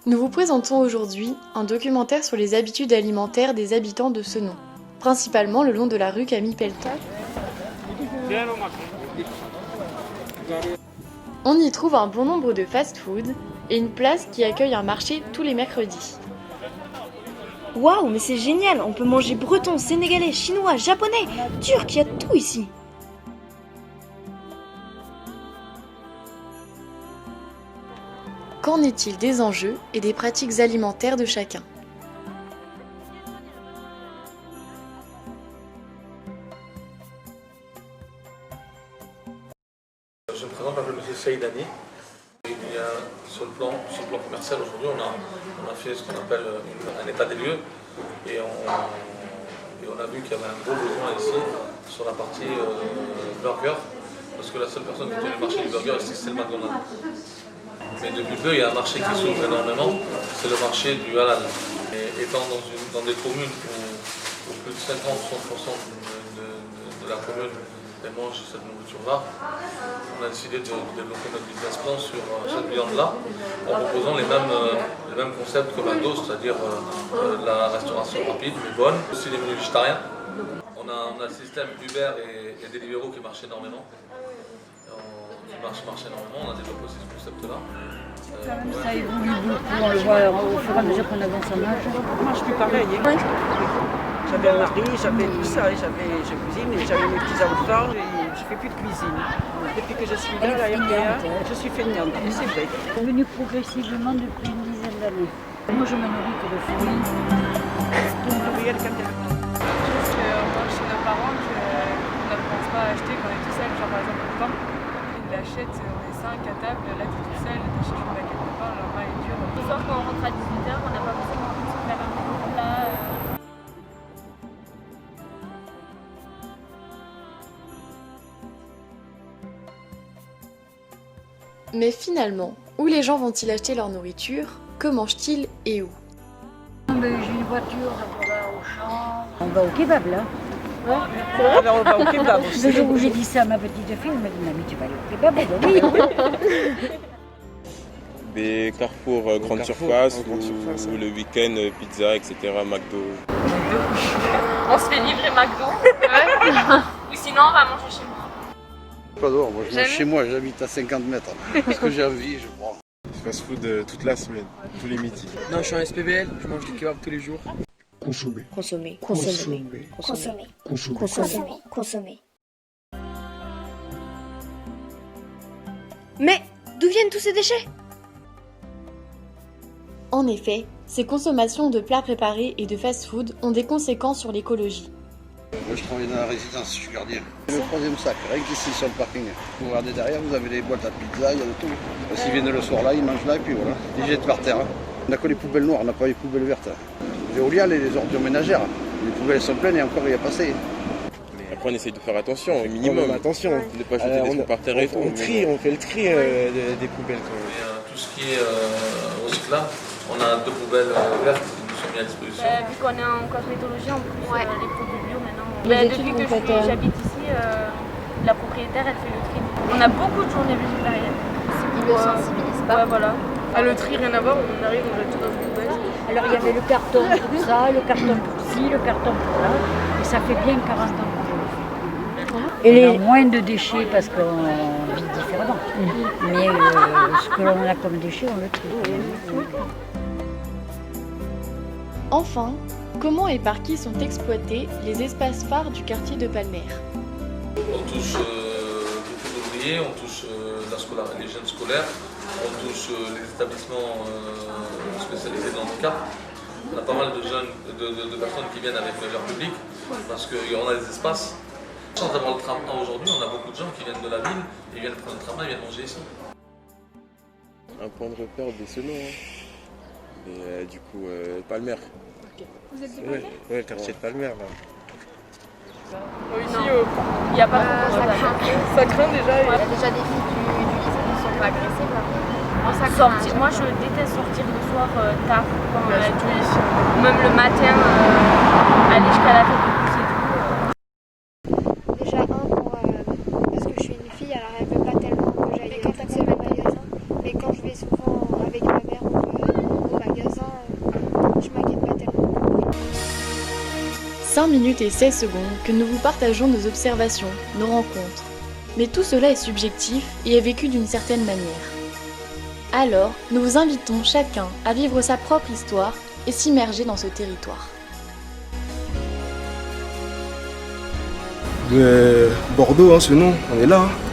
Nous vous présentons aujourd'hui un documentaire sur les habitudes alimentaires des habitants de ce nom, principalement le long de la rue Camille Pelletan. On y trouve un bon nombre de fast-food et une place qui accueille un marché tous les mercredis. Waouh, mais c'est génial, on peut manger breton, sénégalais, chinois, japonais, turc, il y a tout ici. Qu'en est-il des enjeux et des pratiques alimentaires de chacun ? Je me présente, je m'appelle M. Saïdani. Sur le plan commercial, aujourd'hui, on a fait ce qu'on appelle un état des lieux et on a vu qu'il y avait un gros besoin ici sur la partie burger, parce que la seule personne qui tenait le marché du burger ici, c'est le McDonald's. Mais depuis peu, il y a un marché qui s'ouvre énormément, c'est le marché du halal. Et étant dans des communes où plus de 50-60% de la commune mange cette nourriture-là, on a décidé de développer notre business plan sur cette viande-là, en proposant les mêmes concepts que McDo, c'est-à-dire la restauration rapide mais bonne, aussi les menus végétariens. On a le système Uber et Deliveroo qui marche énormément. Marche énormément, on a développé aussi ce concept-là. Ça évolue beaucoup, on le voit au fur et à mesure qu'on avance en âge. Moi je suis pareil. J'avais un mari, j'avais tout ça, je cuisine, et j'avais mes petits enfants, et je ne fais plus de cuisine. Depuis que je suis là, à la RPA, je suis feignante, et c'est vrai. Je suis venue progressivement depuis une dizaine d'années. Moi je me nourris que de fruits. Moi chez nos parents, on ne pense pas à acheter quand on est tout seul, genre par exemple le pain. Ils l'achètent, on est 5 à table, là tu es tout seul, tu achètes une baguette de pain, leur pain est dur. Le soir quand on rentre à 18h, on n'a pas forcément envie de se faire un gros plat. Mais finalement, où les gens vont-ils acheter leur nourriture ? Que mangent-ils et où ? J'ai une voiture, on va au champ. On va au kebab là. Alors on va au kebab aussi. Le jour où j'ai dit ça à ma petite fille, elle m'a dit Mamie, tu vas aller au kebab? Oui. Des carrefours grande surface ou le week-end pizza, etc. McDo. On se fait livrer McDo. Ou sinon on va manger chez moi. Pas dehors, moi je mange chez moi, j'habite à 50 mètres. Parce que j'ai envie, je prends. Fast food toute la semaine, tous les midis. Non, je suis en SPBL, je mange du kebab tous les jours. Consommer. Mais d'où viennent tous ces déchets? En effet, ces consommations de plats préparés et de fast-food ont des conséquences sur l'écologie. Moi je travaille dans la résidence, je suis gardien. Le troisième sac, rien qu'ici sur le parking. Vous regardez derrière, vous avez les boîtes à pizza, il y a de tout. S'ils viennent le soir là, ils mangent là et puis voilà. Ils jettent par terre. On n'a que les poubelles noires, on n'a pas les poubelles vertes. Les éoliennes et les ordures ménagères. Les poubelles sont pleines et encore il y a passé. Après on essaye de faire attention, au minimum. Attention, De ne pas jeter des trucs par terre et tout. on fait le tri des poubelles. Tout ce qui est recyclable, on a 2 poubelles vertes qui nous sont mises à disposition. Vu qu'on est en cosmétologie, en plus, les produits bio maintenant. Depuis que j'habite ici, la propriétaire elle fait le tri. On a beaucoup de journées végétariennes. Ils le sensibilisent pas. Ouais, voilà. Ah, le tri, rien à voir, on arrive, on jette tout dans une poubelle. Alors il y avait le carton pour ça, le carton pour ci, le carton pour là. Et ça fait bien 40 ans que je le fais. Et on a moins de déchets parce qu'on vit différemment. Mais ce que l'on a comme déchets, on le trie. Enfin, comment et par qui sont exploités les espaces phares du quartier de Palmer ? On touche beaucoup d'ouvriers, on touche les jeunes scolaires, on touche les établissements spécialisés dans le handicap. On a pas mal de jeunes, de personnes qui viennent avec leur public parce qu'on a des espaces. Sans avoir le tram 1 aujourd'hui, on a beaucoup de gens qui viennent de la ville, ils viennent prendre le tram 1 et viennent manger ici. Un point de repère des Senons. Et du coup, Palmer. Vous êtes de Palmer ? Ouais, le quartier de Palmer là. Ici, il n'y a pas trop de ça craint déjà. Il y a déjà des filles du lycée qui ne sont pas agressées par contre. Moi je déteste sortir le soir tard quand il y a du ici. Même le matin, aller jusqu'à la fête de pouce et tout. Déjà parce que je suis une fille, alors elle veut pas tellement que j'aille toutes ces magasins. Mais quand je vais souvent avec ma mère au 5 minutes et 16 secondes que nous vous partageons nos observations, nos rencontres. Mais tout cela est subjectif et est vécu d'une certaine manière. Alors, nous vous invitons chacun à vivre sa propre histoire et s'immerger dans ce territoire. Bordeaux, hein, ce nom, on est là. Hein.